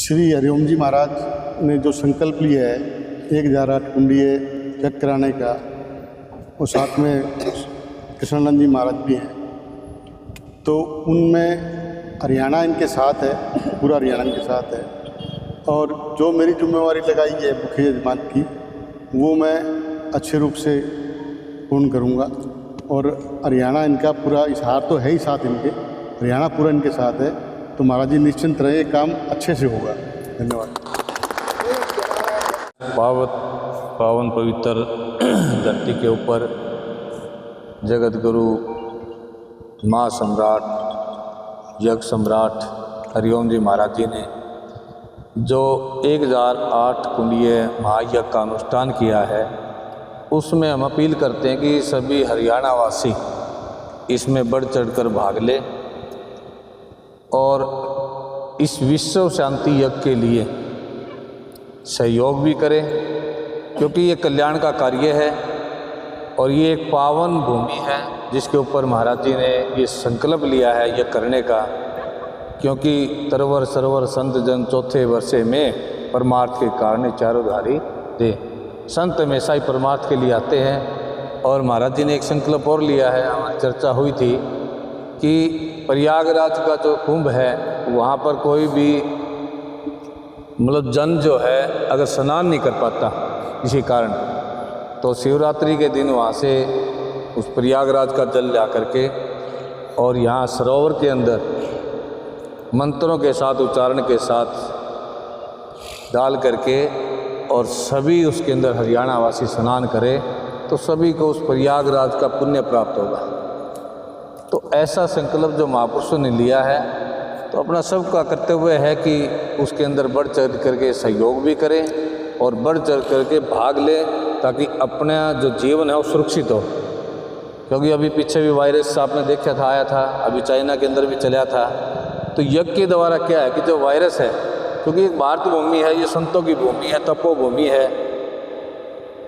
श्री हरिओम जी महाराज ने जो संकल्प लिया है 1008 कुंडीय यज्ञ कराने का, और साथ में कृष्णानंद जी महाराज भी हैं, तो उनमें हरियाणा इनके साथ है, पूरा हरियाणा इनके साथ है। और जो मेरी जिम्मेवारी लगाई है मुखिया यजमान की, वो मैं अच्छे रूप से पूर्ण करूँगा। और हरियाणा इनका पूरा, इस हार तो है ही साथ इनके, हरियाणा पूरा इनके साथ है। तो महाराज जी निश्चिंत रहे, काम अच्छे से होगा। धन्यवाद। पावन पवित्र धरती के ऊपर जगत गुरु महासम्राट यज्ञ सम्राट हरिओम जी महाराज जी ने जो 1008 कुंडीय महायज्ञ का अनुष्ठान किया है, उसमें हम अपील करते हैं कि सभी हरियाणा वासी इसमें बढ़ चढ़कर भाग ले और इस विश्व शांति यज्ञ के लिए सहयोग भी करें, क्योंकि ये कल्याण का कार्य है और ये एक पावन भूमि है जिसके ऊपर महाराज जी ने ये संकल्प लिया है ये करने का। क्योंकि तरवर सरवर संत जन चौथे वर्षे में परमार्थ के कारण चारों धारी दे। संत हमेशा ही परमार्थ के लिए आते हैं। और महाराज जी ने एक संकल्प और लिया है, हमारी चर्चा हुई थी कि प्रयागराज का जो कुंभ है, वहाँ पर कोई भी मतलब जन जो है अगर स्नान नहीं कर पाता किसी कारण, तो शिवरात्रि के दिन वहाँ से उस प्रयागराज का जल ला करके और यहाँ सरोवर के अंदर मंत्रों के साथ, उच्चारण के साथ डाल करके और सभी उसके अंदर हरियाणा वासी स्नान करें, तो सभी को उस प्रयागराज का पुण्य प्राप्त होगा। तो ऐसा संकल्प जो महापुरुषों ने लिया है, तो अपना सबका कर्तव्य है कि उसके अंदर बढ़ चढ़ करके सहयोग भी करें और बढ़ चढ़ करके भाग लें, ताकि अपना जो जीवन है वो सुरक्षित हो। क्योंकि अभी पीछे भी वायरस आपने देखा था, आया था, अभी चाइना के अंदर भी चला था। तो यज्ञ के द्वारा क्या है कि जो वायरस है, क्योंकि एक भारत भूमि है, ये संतों की भूमि है, तपोभूमि है।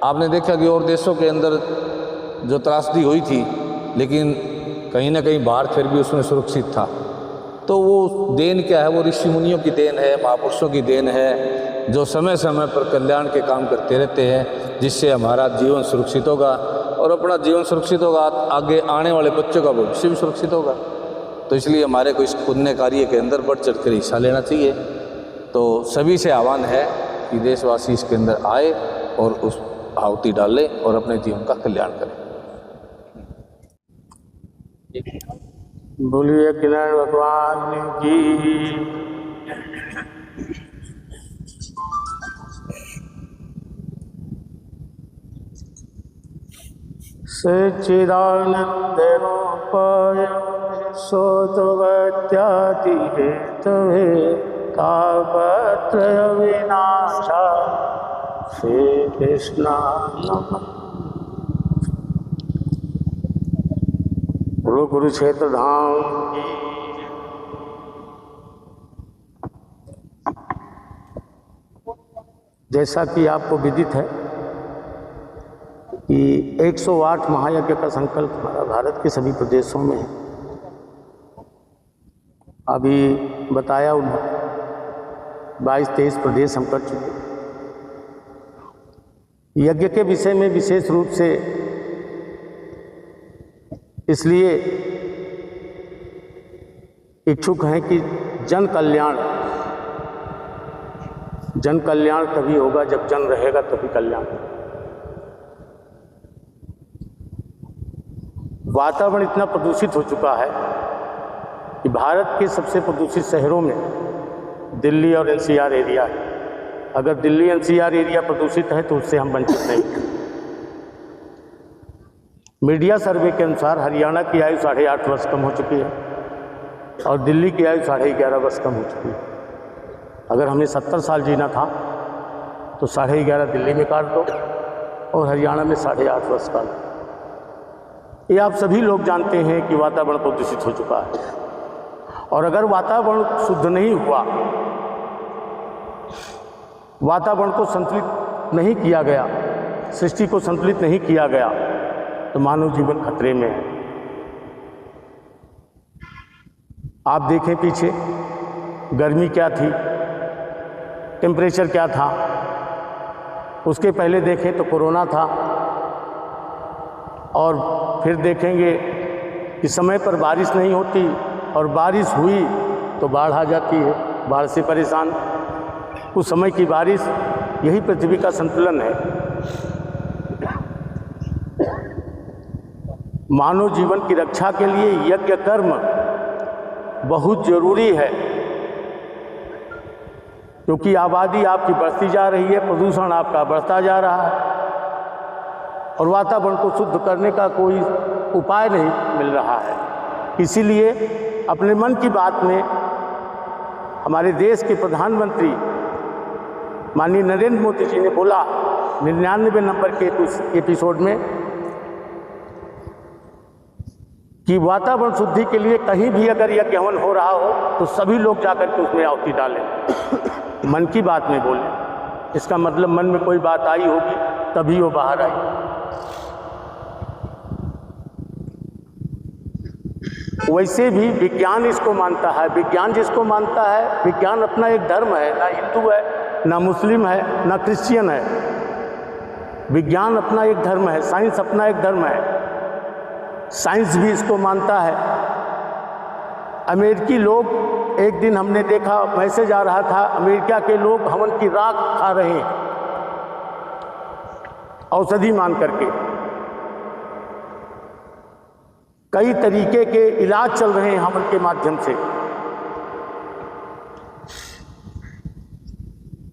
आपने देखा कि और देशों के अंदर जो त्रासदी हुई थी, लेकिन कहीं ना कहीं भारत फिर भी उसमें सुरक्षित था। तो वो देन क्या है, वो ऋषि मुनियों की देन है, महापुरुषों की देन है, जो समय समय पर कल्याण के काम करते रहते हैं, जिससे हमारा जीवन सुरक्षित होगा और अपना जीवन सुरक्षित होगा, आगे आने वाले बच्चों का भविष्य भी सुरक्षित होगा। तो इसलिए हमारे को इस पुण्य कार्य के अंदर बढ़ चढ़ कर हिस्सा लेना चाहिए। तो सभी से आह्वान है कि देशवासी इसके अंदर आए और उस आहुति डालें और अपने जीवन का कल्याण करें। बोलिए किरण भगवान की। सच्चिदानंद रूपाय सोतवत्यादि हेतवे तापत्रय विनाशा श्री कृष्ण नमः। गुरु कुरुक्षेत्र धाम की। जैसा कि आपको विदित है कि 108 महायज्ञ का संकल्प हमारा भारत के सभी प्रदेशों में है। अभी बताया उन्होंने 22-23 प्रदेश हम कर चुके। यज्ञ के विषय में विशेष रूप से इसलिए इच्छुक हैं कि जन कल्याण तभी होगा जब जन रहेगा, तभी कल्याण होगा। वातावरण इतना प्रदूषित हो चुका है कि भारत के सबसे प्रदूषित शहरों में दिल्ली और एनसीआर एरिया है। अगर दिल्ली एनसीआर एरिया प्रदूषित है तो उससे हम वंचित नहीं हैं। मीडिया सर्वे के अनुसार हरियाणा की आयु 8.5 वर्ष कम हो चुकी है और दिल्ली की आयु 11.5 वर्ष कम हो चुकी है। अगर हमें 70 साल जीना था तो 11.5 दिल्ली में काट दो और हरियाणा में 8.5 वर्ष काट दो। ये आप सभी लोग जानते हैं कि वातावरण प्रदूषित हो चुका है। और अगर वातावरण शुद्ध नहीं हुआ, वातावरण को संतुलित नहीं किया गया, सृष्टि को संतुलित नहीं किया गया, तो मानव जीवन खतरे में है। आप देखें पीछे गर्मी क्या थी, टेम्परेचर क्या था, उसके पहले देखें तो कोरोना था, और फिर देखेंगे कि समय पर बारिश नहीं होती और बारिश हुई तो बाढ़ आ जाती है, बाढ़ से परेशान। उस समय की बारिश यही पृथ्वी का संतुलन है। मानव जीवन की रक्षा के लिए यज्ञ कर्म बहुत जरूरी है, क्योंकि आबादी आपकी बढ़ती जा रही है, प्रदूषण आपका बढ़ता जा रहा है और वातावरण को शुद्ध करने का कोई उपाय नहीं मिल रहा है। इसीलिए अपने मन की बात में हमारे देश के प्रधानमंत्री माननीय नरेंद्र मोदी जी ने बोला 99 नंबर के एपिसोड में कि वातावरण शुद्धि के लिए कहीं भी अगर यज्ञ हवन हो रहा हो तो सभी लोग जाकर के उसमें आहुति डालें। मन की बात में बोले, इसका मतलब मन में कोई बात आई होगी तभी वो बाहर आई। वैसे भी विज्ञान इसको मानता है। विज्ञान जिसको मानता है, विज्ञान अपना एक धर्म है, ना हिंदू है, ना मुस्लिम है, ना क्रिश्चियन है। विज्ञान अपना एक धर्म है, साइंस अपना एक धर्म है। साइंस भी इसको मानता है। अमेरिकी लोग, एक दिन हमने देखा, मैसेज आ रहा था, अमेरिका के लोग हवन की राख खा रहे हैं औषधि मान करके। कई तरीके के इलाज चल रहे हैं हवन के माध्यम से।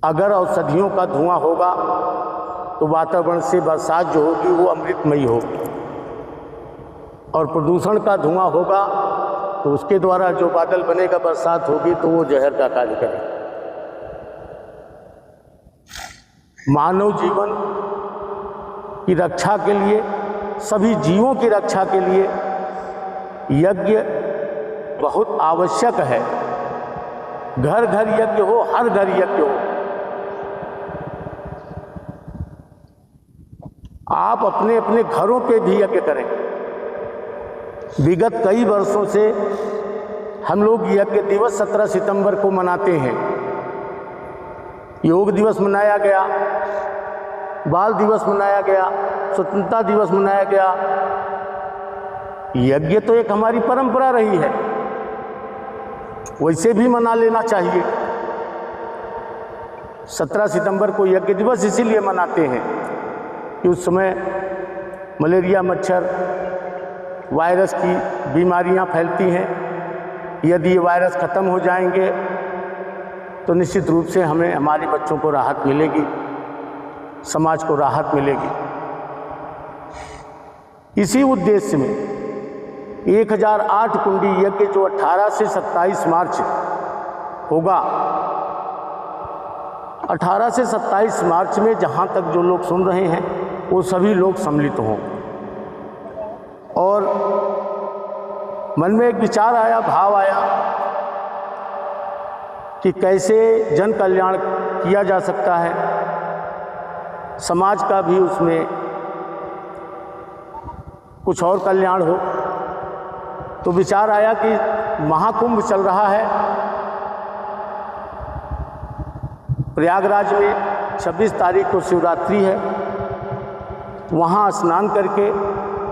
अगर औषधियों का धुआं होगा तो वातावरण से बरसात जो होगी वो अमृतमयी होगी, और प्रदूषण का धुआं होगा तो उसके द्वारा जो बादल बनेगा, बरसात होगी तो वो जहर का कार्य करेगा। मानव जीवन की रक्षा के लिए, सभी जीवों की रक्षा के लिए यज्ञ बहुत आवश्यक है। घर घर यज्ञ हो, हर घर यज्ञ हो। आप अपने अपने घरों पे भी यज्ञ करें। विगत कई वर्षों से हम लोग यज्ञ दिवस 17 सितंबर को मनाते हैं। योग दिवस मनाया गया, बाल दिवस मनाया गया, स्वतंत्रता दिवस मनाया गया। यज्ञ तो एक हमारी परंपरा रही है, वैसे भी मना लेना चाहिए। 17 सितंबर को यज्ञ दिवस इसीलिए मनाते हैं कि उस समय मलेरिया, मच्छर, वायरस की बीमारियां फैलती हैं। यदि ये वायरस ख़त्म हो जाएंगे तो निश्चित रूप से हमें, हमारे बच्चों को राहत मिलेगी, समाज को राहत मिलेगी। इसी उद्देश्य में 1008 कुंडी यज्ञ जो 18 से 27 मार्च होगा, 18 से 27 मार्च में जहाँ तक जो लोग सुन रहे हैं वो सभी लोग सम्मिलित हों। और मन में एक विचार आया, भाव आया कि कैसे जन कल्याण किया जा सकता है, समाज का भी उसमें कुछ और कल्याण हो। तो विचार आया कि महाकुंभ चल रहा है प्रयागराज में, 26 तारीख को शिवरात्रि है। वहाँ स्नान करके,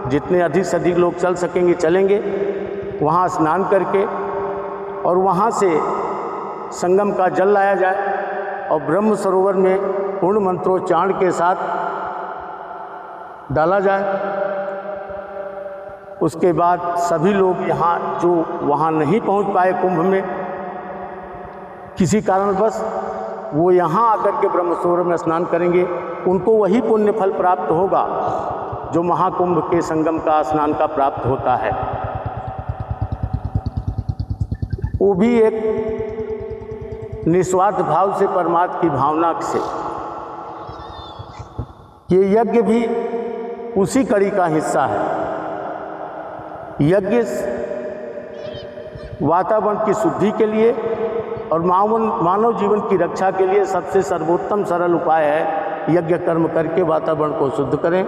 जितने अधिक से अधिक लोग चल सकेंगे चलेंगे, वहाँ स्नान करके और वहाँ से संगम का जल लाया जाए और ब्रह्म सरोवर में पूर्ण मंत्रोच्चारण के साथ डाला जाए। उसके बाद सभी लोग यहाँ, जो वहाँ नहीं पहुँच पाए कुंभ में किसी कारणवश, वो यहाँ आकर के ब्रह्म सरोवर में स्नान करेंगे। उनको वही पुण्य फल प्राप्त होगा जो महाकुंभ के संगम का स्नान का प्राप्त होता है। वो भी एक निस्वार्थ भाव से, परमात्मा की भावना से। ये यज्ञ भी उसी कड़ी का हिस्सा है। यज्ञ वातावरण की शुद्धि के लिए और मानव जीवन की रक्षा के लिए सबसे सर्वोत्तम सरल उपाय है। यज्ञ कर्म करके वातावरण को शुद्ध करें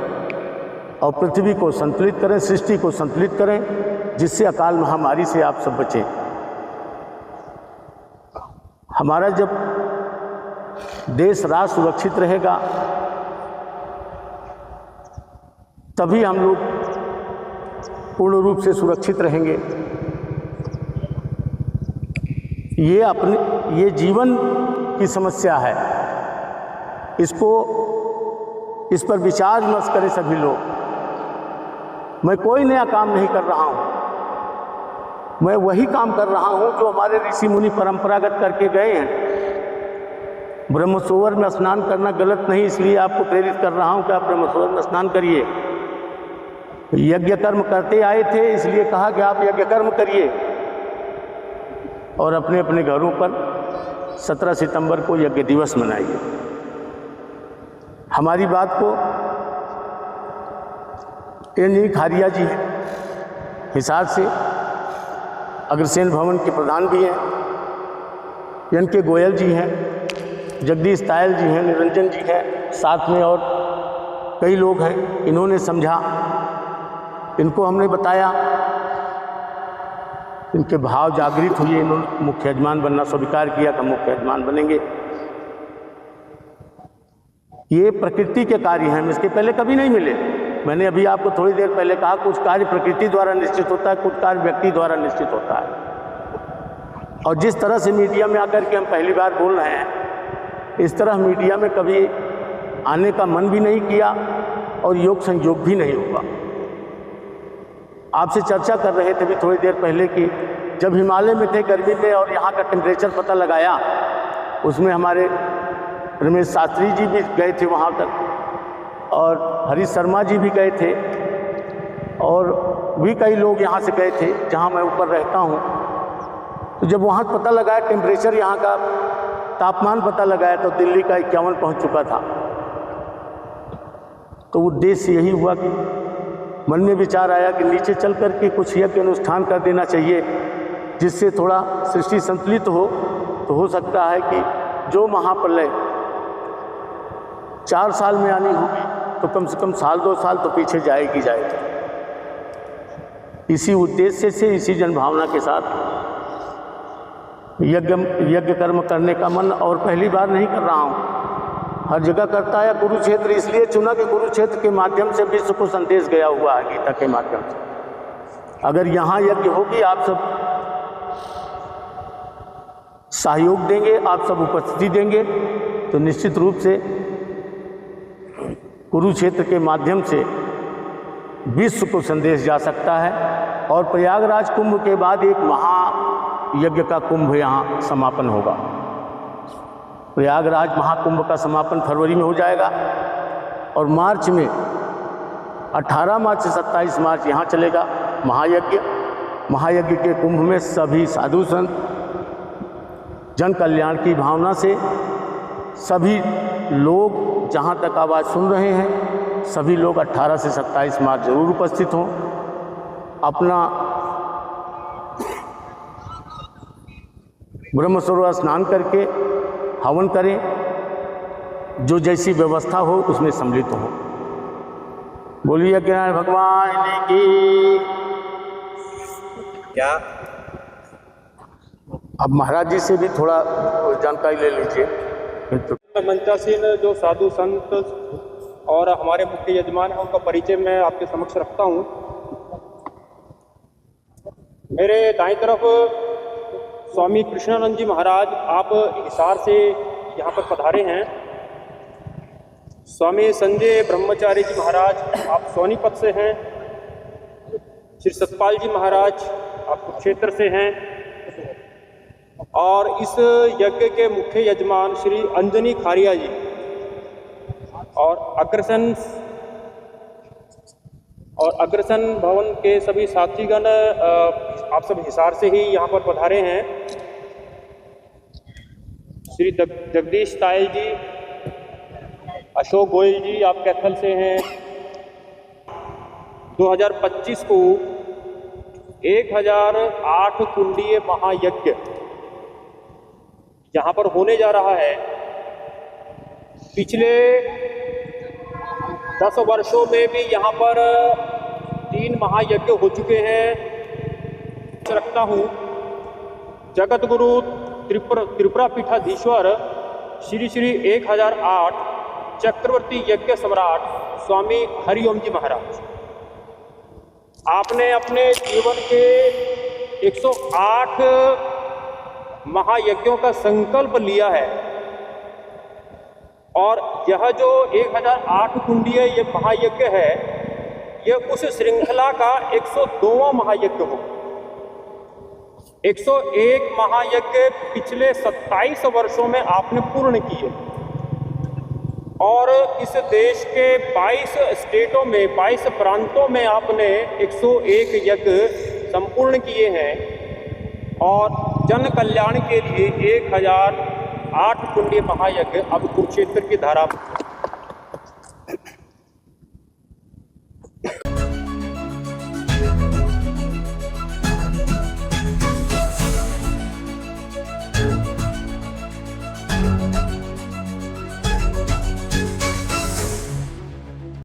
और पृथ्वी को संतुलित करें, सृष्टि को संतुलित करें, जिससे अकाल महामारी से आप सब बचें। हमारा जब देश राष्ट्र सुरक्षित रहेगा, तभी हम लोग पूर्ण रूप से सुरक्षित रहेंगे। ये जीवन की समस्या है, इस पर विचार विमर्श करें सभी लोग। मैं कोई नया काम नहीं कर रहा हूँ, मैं वही काम कर रहा हूँ जो हमारे ऋषि मुनि परंपरागत करके गए हैं। ब्रह्मसरोवर में स्नान करना गलत नहीं, इसलिए आपको प्रेरित कर रहा हूँ कि आप ब्रह्मसरोवर में स्नान करिए। यज्ञ कर्म करते आए थे, इसलिए कहा कि आप यज्ञ कर्म करिए और अपने अपने घरों पर 17 सितंबर को यज्ञ दिवस मनाइए। हमारी बात को एन खारिया जी हैं हिसार से, अग्रसेन भवन के प्रधान भी हैं, एन के गोयल जी हैं, जगदीश तायल जी हैं, निरंजन जी हैं, साथ में और कई लोग हैं। इन्होंने समझा, इनको हमने बताया, इनके भाव जागृत हुए, इन्होंने मुख्य यजमान बनना स्वीकार किया कि मुख्य यजमान बनेंगे। ये प्रकृति के कार्य हैं, इसके पहले कभी नहीं मिले। मैंने अभी आपको थोड़ी देर पहले कहा, कुछ कार्य प्रकृति द्वारा निश्चित होता है, कुछ कार्य व्यक्ति द्वारा निश्चित होता है। और जिस तरह से मीडिया में आकर के हम पहली बार बोल रहे हैं, इस तरह मीडिया में कभी आने का मन भी नहीं किया और योग संयोग भी नहीं हुआ। आपसे चर्चा कर रहे थे भी थोड़ी देर पहले कि जब हिमालय में थे गर्मी में और यहाँ का टेम्परेचर पता लगाया, उसमें हमारे रमेश शास्त्री जी भी गए थे वहाँ तक और हरीश शर्मा जी भी गए थे और भी कई लोग यहाँ से गए थे जहाँ मैं ऊपर रहता हूँ। तो जब वहाँ पता लगाया टेम्परेचर, यहाँ का तापमान पता लगाया तो दिल्ली का 51 पहुँच चुका था। तो उद्देश्य यही हुआ कि मन में विचार आया कि नीचे चल कर के कुछ यज्ञ अनुष्ठान कर देना चाहिए, जिससे थोड़ा सृष्टि संतुलित हो। तो हो सकता है कि जो महाप्रलय 4 साल में आनी होगी तो कम से कम साल 2 साल तो पीछे जाएगी। इसी उद्देश्य से, इसी जनभावना के साथ यज्ञ कर्म करने का मन, और पहली बार नहीं कर रहा हूँ, हर जगह करता है। कुरुक्षेत्र इसलिए चुना कि कुरुक्षेत्र के माध्यम से विश्व को संदेश गया हुआ है, गीता के माध्यम से। अगर यहाँ यज्ञ होगी, आप सब सहयोग देंगे, आप सब उपस्थिति देंगे, तो निश्चित रूप से कुरुक्षेत्र के माध्यम से विश्व को संदेश जा सकता है। और प्रयागराज कुंभ के बाद एक महायज्ञ का कुंभ यहाँ समापन होगा। प्रयागराज महाकुंभ का समापन फरवरी में हो जाएगा और मार्च में 18 मार्च से 27 मार्च यहाँ चलेगा महायज्ञ। महायज्ञ के कुंभ में सभी साधु संत जन कल्याण की भावना से सभी लोग, जहाँ तक आवाज़ सुन रहे हैं, सभी लोग 18 से 27 मार्च जरूर उपस्थित हों। अपना ब्रह्मसरोवर स्नान करके हवन करें, जो जैसी व्यवस्था हो उसमें सम्मिलित हो। बोलिए यज्ञनारायण भगवान की। क्या अब महाराज जी से भी थोड़ा जानकारी ले लीजिए। मंचासीन जो साधु संत और हमारे मुख्य यजमान हैं, उनका परिचय मैं आपके समक्ष रखता हूँ। मेरे दाईं तरफ स्वामी कृष्णानंद जी महाराज, आप हिसार से यहाँ पर पधारे हैं। स्वामी संजय ब्रह्मचारी जी महाराज, आप सोनीपत से हैं। श्री सतपाल जी महाराज, आप कुरुक्षेत्र से हैं। और इस यज्ञ के मुख्य यजमान श्री अंजनी खारिया जी और अग्रसन भवन के सभी साथीगण, आप सब हिसार से ही यहाँ पर पधारे हैं। श्री जगदीश तायल जी, अशोक गोयल जी, आप कैथल से हैं। 2025 को 1008 कुंडीय महायज्ञ यहाँ पर होने जा रहा है। पिछले 10 वर्षों में भी यहाँ पर 3 महायज्ञ हो चुके हैं। रखता हूँ जगत गुरु त्रिपुरा पीठाधीश्वर श्री श्री 1008 चक्रवर्ती यज्ञ सम्राट स्वामी हरिओम जी महाराज। आपने अपने जीवन के 108 महायज्ञों का संकल्प लिया है और यह जो 1008 कुंडीय ये महायज्ञ है, यह उस श्रृंखला का 102वां महायज्ञ हो। 101 महायज्ञ पिछले 27 वर्षों में आपने पूर्ण किए और इस देश के 22 स्टेटों में 22 प्रांतों में आपने 101 यज्ञ संपूर्ण किए हैं और जन कल्याण के लिए 1008 कुंडीय महायज्ञ अब कुरुक्षेत्र की धारा